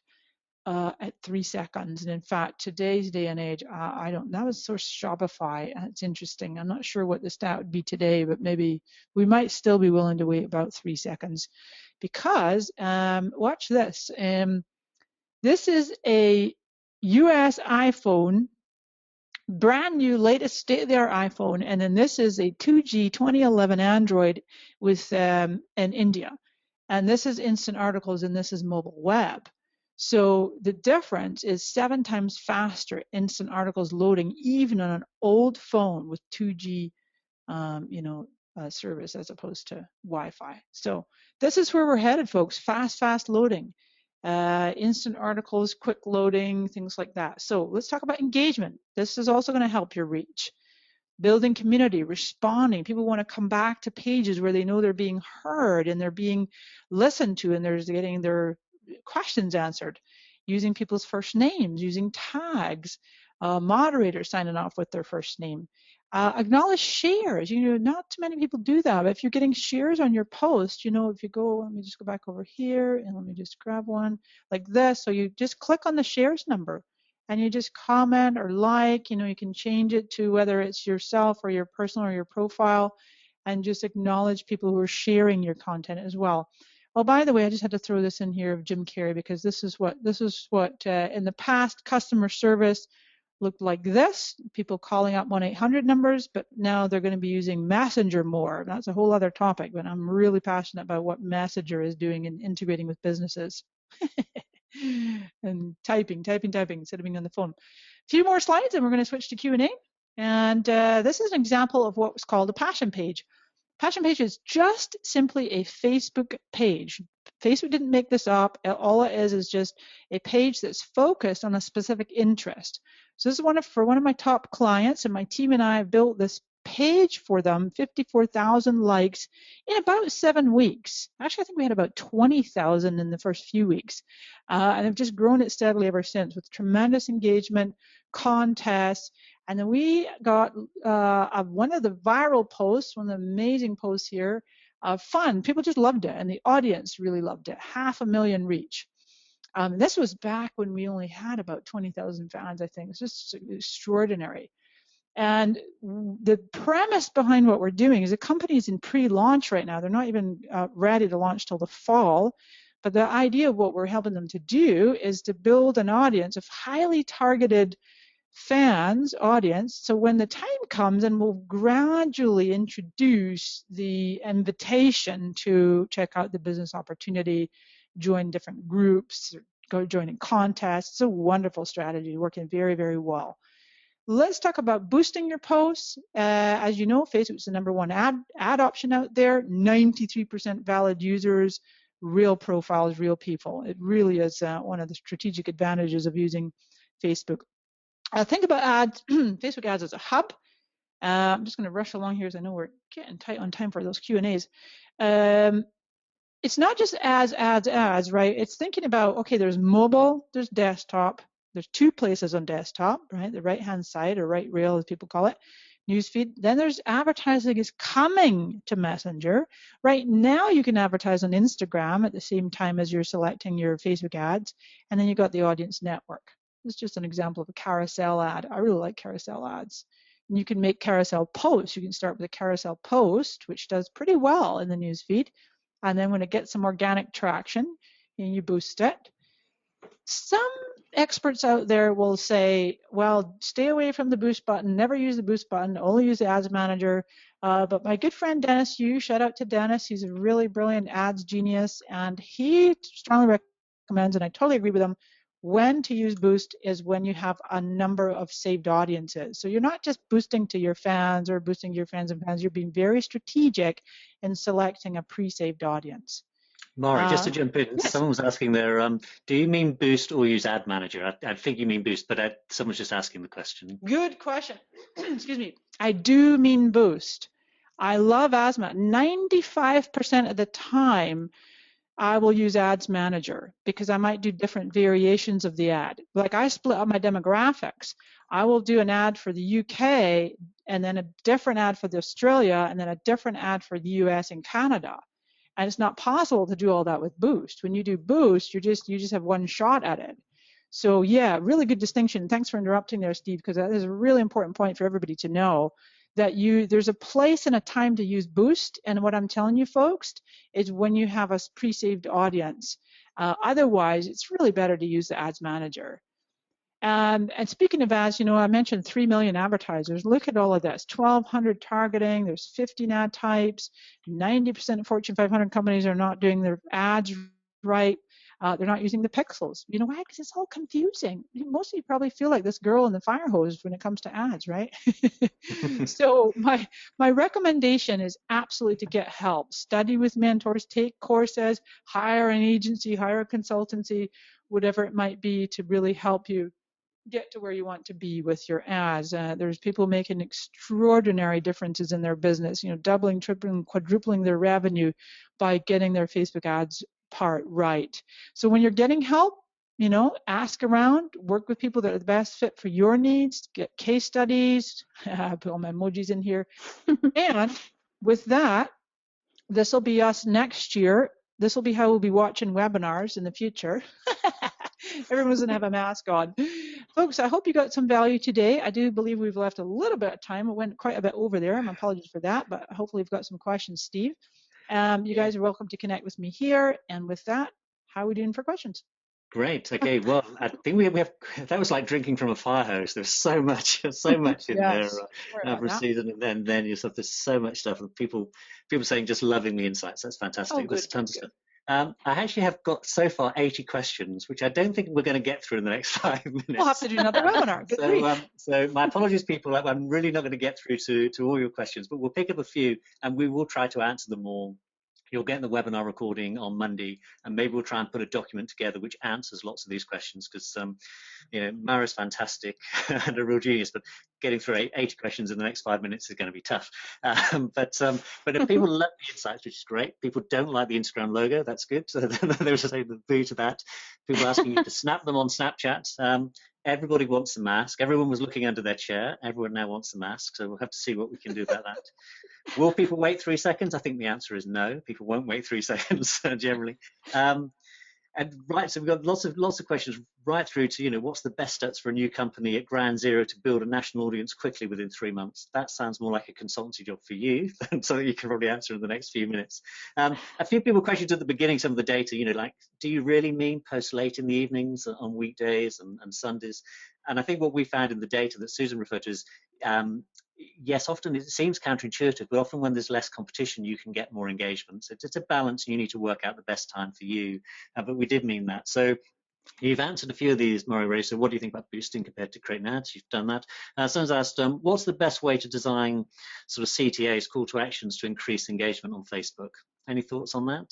at 3 seconds. And in fact, today's day and age, that was source Shopify. It's interesting. I'm not sure what the stat would be today, but maybe we might still be willing to wait about 3 seconds because, watch this. This is a US iPhone, brand new, latest state-of-the-art iPhone, and then this is a 2G 2011 Android with in India. And this is instant articles, and this is mobile web. So the difference is 7 times faster instant articles loading, even on an old phone with 2G, service as opposed to Wi-Fi. So this is where we're headed, folks. Fast loading, instant articles, quick loading, things like that. So let's talk about engagement. This is also going to help your reach. Building community, responding. People want to come back to pages where they know they're being heard and they're being listened to and they're getting their questions answered, using people's first names, using tags, moderators signing off with their first name. Acknowledge shares. You know, not too many people do that. But if you're getting shares on your post, you know, if you go, let me just go back over here and let me just grab one like this. So you just click on the shares number and you just comment or like, you know, you can change it to whether it's yourself or your personal or your profile, and just acknowledge people who are sharing your content as well. Oh, by the way, I just had to throw this in here of Jim Carrey because this is what in the past customer service looked like this. People calling up 1-800 numbers, but now they're going to be using Messenger more. That's a whole other topic, but I'm really passionate about what Messenger is doing and integrating with businesses. And typing instead of being on the phone. A few more slides and we're going to switch to Q&A. And this is an example of what was called a passion page. Passion page is just simply a Facebook page. Facebook didn't make this up. All it is just a page that's focused on a specific interest. So this is for one of my top clients, and my team and I have built this page for them, 54,000 likes in about 7 weeks. Actually, I think we had about 20,000 in the first few weeks. And I've just grown it steadily ever since with tremendous engagement, contests. And then we got one of the viral posts, one of the amazing posts here, fun. People just loved it, and the audience really loved it. 500,000 reach. This was back when we only had about 20,000 fans, I think. It's just extraordinary. And the premise behind what we're doing is the company's in pre-launch right now. They're not even ready to launch till the fall. But the idea of what we're helping them to do is to build an audience of highly targeted fans, audience. So when the time comes, and we'll gradually introduce the invitation to check out the business opportunity, join different groups, go joining contests. It's a wonderful strategy, working very, very well. Let's talk about boosting your posts. As you know, Facebook's the #1 ad option out there. 93% valid users, real profiles, real people. It really is one of the strategic advantages of using Facebook. Think about ads, Facebook ads as a hub. I'm just going to rush along here as I know we're getting tight on time for those Q&As. It's not just ads, right? It's thinking about, okay, there's mobile, there's desktop. There's 2 places on desktop, right? The right-hand side, or right rail as people call it, newsfeed. Then there's advertising is coming to Messenger. Right now you can advertise on Instagram at the same time as you're selecting your Facebook ads. And then you've got the audience network. This is just an example of a carousel ad. I really like carousel ads. And you can make carousel posts. You can start with a carousel post, which does pretty well in the newsfeed. And then when it gets some organic traction, you boost it. Some experts out there will say, well, stay away from the boost button, never use the boost button, only use the ads manager. But my good friend Dennis Yu, shout out to Dennis, he's a really brilliant ads genius, and he strongly recommends, and I totally agree with him, when to use boost is when you have a number of saved audiences. So you're not just boosting to your fans or boosting to your fans and fans, you're being very strategic in selecting a pre-saved audience. Mari, just to jump in, yes. Someone was asking there, do you mean boost or use ad manager? I think you mean boost, but someone's just asking the question. Good question. Excuse me. I do mean boost. I love Asma. 95% of the time, I will use ads manager because I might do different variations of the ad. Like I split up my demographics. I will do an ad for the UK and then a different ad for the Australia and then a different ad for the US and Canada. And it's not possible to do all that with boost. When you do boost, you just have one shot at it. So yeah, really good distinction. Thanks for interrupting there, Steve, because that is a really important point for everybody to know that there's a place and a time to use boost. And what I'm telling you folks is when you have a pre-saved audience. Otherwise, it's really better to use the ads manager. And speaking of ads, I mentioned 3 million advertisers. Look at all of this, 1,200 targeting, there's 15 ad types, 90% of Fortune 500 companies are not doing their ads right. They're not using the pixels. You know why? Because it's all confusing. Most of you probably feel like this girl in the fire hose when it comes to ads, right? So my recommendation is absolutely to get help. Study with mentors, take courses, hire an agency, hire a consultancy, whatever it might be to really help you get to where you want to be with your ads. There's people making extraordinary differences in their business, doubling, tripling, quadrupling their revenue by getting their Facebook ads part right. So when you're getting help, ask around, work with people that are the best fit for your needs, get case studies, put all my emojis in here. And with that, this will be us next year. This will be how we'll be watching webinars in the future. Everyone's going to have a mask on. Folks, I hope you got some value today. I do believe we've left a little bit of time. It went quite a bit over there. My apologies for that, but hopefully we've got some questions, Steve. You guys are welcome to connect with me here. And with that, how are we doing for questions? Great. Okay. Well, I think we have. That was like drinking from a fire hose. There's so much in there. Season, and then yourself. There's so much stuff. People saying just loving the insights. That's fantastic. There's tons of stuff. I actually have got so far 80 questions, which I don't think we're going to get through in the next 5 minutes. We'll have to do another webinar. So my apologies, people. I'm really not going to get through to all your questions, but we'll pick up a few and we will try to answer them all You'll get the webinar recording on Monday, and maybe we'll try and put a document together which answers lots of these questions, because Mara's fantastic and a real genius, but getting through 80 questions in the next 5 minutes is going to be tough. But if people love the insights, which is great. People don't like the Instagram logo, that's good. So they were saying the boo to that. People asking you to snap them on Snapchat. Everybody wants a mask. Everyone was looking under their chair. Everyone now wants a mask. So we'll have to see what we can do about that. Will people wait 3 seconds? I think the answer is no. People won't wait 3 seconds generally. And right, so we've got lots of questions right through to, what's the best steps for a new company at ground zero to build a national audience quickly within 3 months? That sounds more like a consultancy job for you, so you can probably answer in the next few minutes. A few people questioned at the beginning some of the data, like, do you really mean post late in the evenings on weekdays and Sundays? And I think what we found in the data that Susan referred to is, yes, often it seems counterintuitive, but often when there's less competition, you can get more engagement. So it's a balance. You need to work out the best time for you. But we did mean that. So you've answered a few of these, Murray. So what do you think about boosting compared to creating ads? You've done that. Someone's asked, what's the best way to design sort of CTAs, call to actions, to increase engagement on Facebook? Any thoughts on that?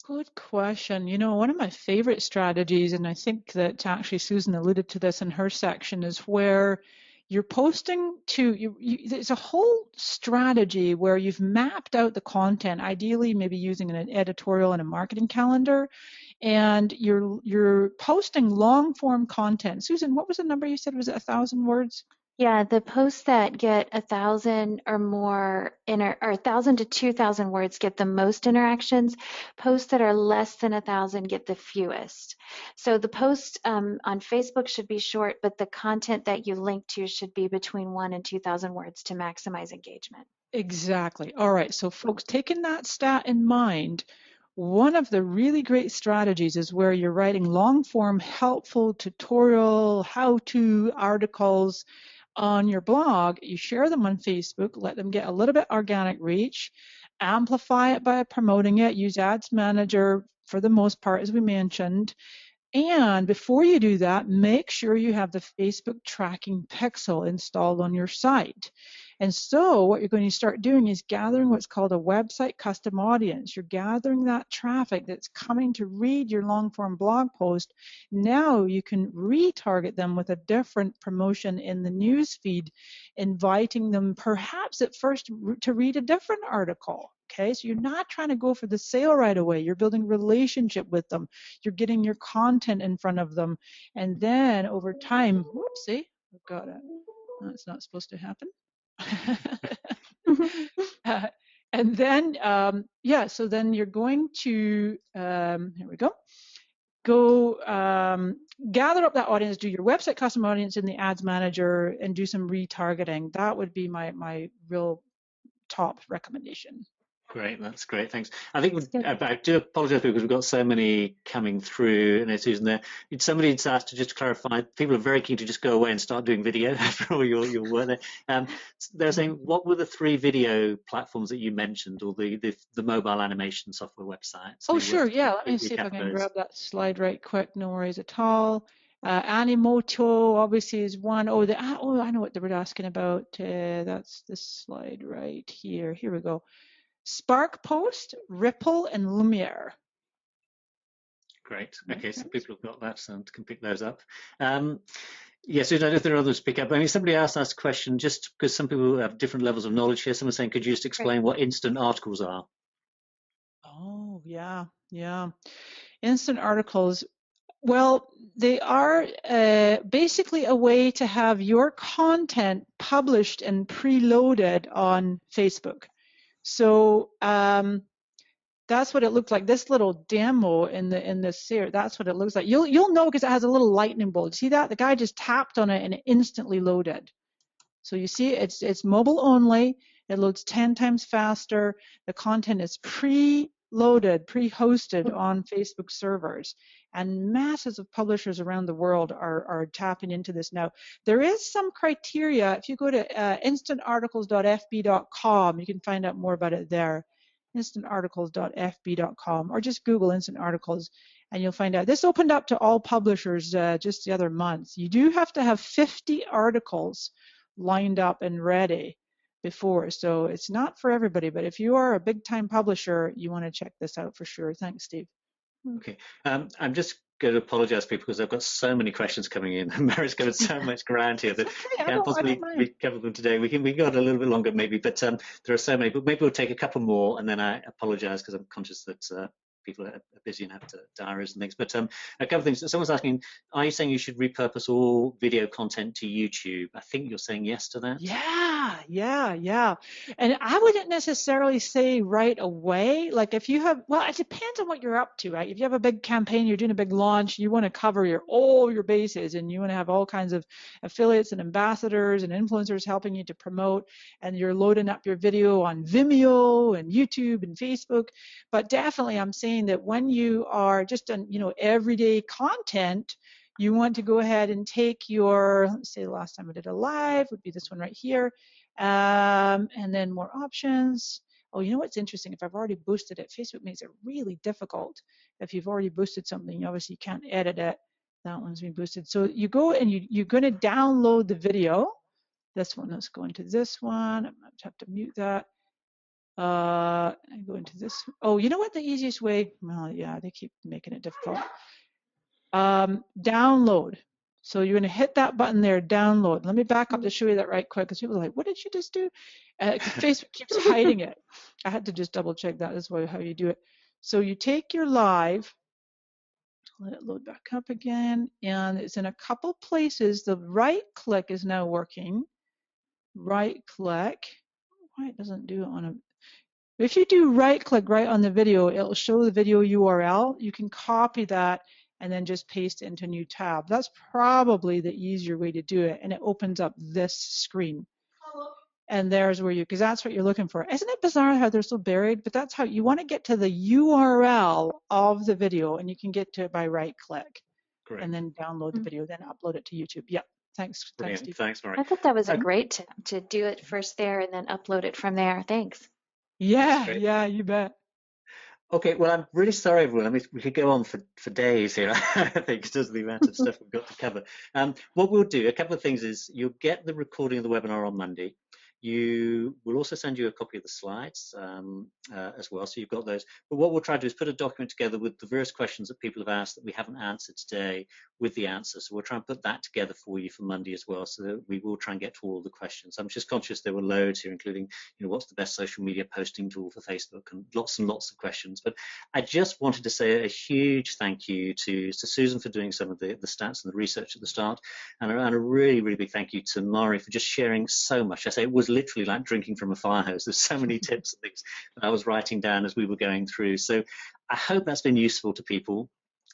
Good question. One of my favorite strategies, and I think that actually Susan alluded to this in her section, is where you're posting to, there's a whole strategy where you've mapped out the content, ideally maybe using an editorial and a marketing calendar, and you're posting long form content. Susan, what was the number you said? Was it 1,000 words? Yeah, the posts that get 1,000 or more, or 1,000 to 2,000 words get the most interactions. Posts that are less than 1,000 get the fewest. So the post on Facebook should be short, but the content that you link to should be between 1,000 and 2,000 words to maximize engagement. Exactly. All right. So folks, taking that stat in mind, one of the really great strategies is where you're writing long form, helpful tutorial, how-to articles on your blog. You share them on Facebook, let them get a little bit organic reach, amplify it by promoting it, use Ads Manager for the most part, as we mentioned. And before you do that, make sure you have the Facebook tracking pixel installed on your site. And so what you're going to start doing is gathering what's called a website custom audience. You're gathering that traffic that's coming to read your long form blog post. Now you can retarget them with a different promotion in the news feed, inviting them perhaps at first to read a different article. Okay, so you're not trying to go for the sale right away. You're building relationship with them. You're getting your content in front of them. And then over time, whoopsie, I've got it. That's not supposed to happen. And then, so then you're going to, here we go, gather up that audience, do your website custom audience in the Ads Manager, and do some retargeting. That would be my real top recommendation. Great, that's great, thanks. I think I do apologise because we've got so many coming through, and Susan, there. Somebody's asked to just clarify. People are very keen to just go away and start doing video after all your work there. They're saying, what were the 3 video platforms that you mentioned, or the mobile animation software websites? Oh, sure, yeah. Let me see if I can grab that slide right quick. No worries at all. Animoto obviously is one. Oh, I know what they were asking about. That's this slide right here. Here we go. Spark Post, Ripple, and Lumiere. Great. Okay, so people have got that, so can pick those up. Yes, I don't know if there are others to pick up. I mean, somebody else asked a question, just because some people have different levels of knowledge here. Someone's saying, could you just explain what instant articles are? Oh, yeah. Instant articles. Well, they are basically a way to have your content published and preloaded on Facebook. So that's what it looks like. This little demo in this series, that's what it looks like. You'll know because it has a little lightning bolt. See that? The guy just tapped on it and it instantly loaded. So you see, it's mobile only. It loads 10 times faster. The content is pre-loaded, pre-hosted on Facebook servers. And masses of publishers around the world are tapping into this now. There is some criteria. If you go to instantarticles.fb.com, you can find out more about it there. Instantarticles.fb.com, or just Google Instant Articles, and you'll find out. This opened up to all publishers just the other month. You do have to have 50 articles lined up and ready before. So it's not for everybody, but if you are a big time publisher, you want to check this out for sure. Thanks, Steve. Okay, I'm just going to apologize, people, because I've got so many questions coming in. Mary's covered so much ground here that can't possibly cover them today. We go on a little bit longer maybe, but there are so many. But maybe we'll take a couple more, and then I apologize because I'm conscious that people are busy and have diaries and things. But a couple of things. Someone's asking, are you saying you should repurpose all video content to YouTube? I think you're saying yes to that. Yeah. And I wouldn't necessarily say right away. Like if you have, well, it depends on what you're up to, right? If you have a big campaign, you're doing a big launch, you want to cover all your bases, and you want to have all kinds of affiliates and ambassadors and influencers helping you to promote, and you're loading up your video on Vimeo and YouTube and Facebook. But definitely I'm saying that when you are just on, everyday content, you want to go ahead and take your, let's say the last time I did a live would be this one right here, and then more options. Oh, you know what's interesting? If I've already boosted it, Facebook makes it really difficult. If you've already boosted something, obviously you can't edit it. That one's been boosted. So you go and you're going to download the video. This one, let's go into this one. I have to mute that. I go into this. Oh, you know what the easiest way? Well, yeah, they keep making it difficult. Download. So you're going to hit that button there, download. Let me back up to show you that right quick, because people are like, what did you just do? Facebook keeps hiding it. I had to just double check that. That's how you do it. So you take your live, let it load back up again, and it's in a couple places. The right click is now working. Right click. Why it doesn't do it on a... If you do right click right on the video, it'll show the video URL. You can copy that and then just paste it into a new tab. That's probably the easier way to do it, and it opens up this screen. And there's where because that's what you're looking for. Isn't it bizarre how they're so buried? But that's how you want to get to the URL of the video, and you can get to it by right click. Correct. And then download the video, then upload it to YouTube. Yeah. Thanks. Brilliant. Steve. Thanks, Mari. I thought that was a great tip, to do it first there and then upload it from there. Thanks. Yeah, you bet. Okay, well, I'm really sorry, everyone. I mean, we could go on for days here, I think, because of the amount of stuff we've got to cover. What we'll do, a couple of things is you'll get the recording of the webinar on Monday. We'll also send you a copy of the slides as well, so you've got those. But what we'll try to do is put a document together with the various questions that people have asked that we haven't answered today with the answers. So we'll try and put that together for you for Monday as well, so that we will try and get to all the questions. I'm just conscious there were loads here, including, what's the best social media posting tool for Facebook, and lots of questions. But I just wanted to say a huge thank you to Susan for doing some of the stats and the research at the start, and a really, really big thank you to Mari for just sharing so much. I say it was literally like drinking from a fire hose. There's so many tips and things that I was writing down as we were going through. So I hope that's been useful to people.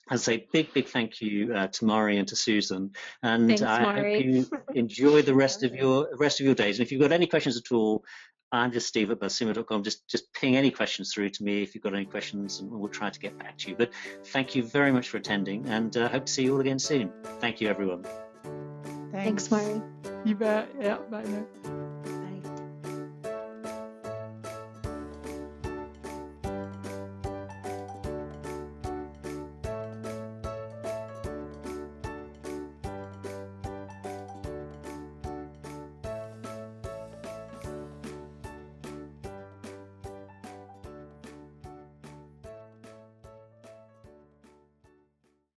As I say, big thank you to Mari and to Susan. And Thanks, I hope you enjoy the rest of your days. And if you've got any questions at all, I'm just Steve at BuzzSumo.com. Just ping any questions through to me if you've got any questions, and we'll try to get back to you. But thank you very much for attending, and hope to see you all again soon. Thank you, everyone. Thanks, Mari. You bet. Yeah, bye now.